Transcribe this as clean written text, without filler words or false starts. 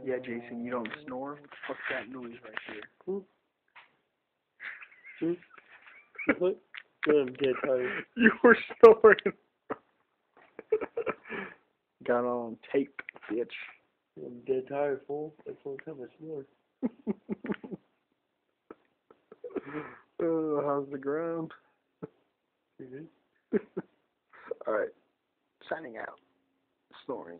Yeah, Jason, you don't snore? What the fuck's that noise right here? What? I'm dead tired. You were snoring. Got on tape, bitch. I'm dead tired, fool. That's the only time I snore. How's the ground? You good? Alright. Signing out. Snoring.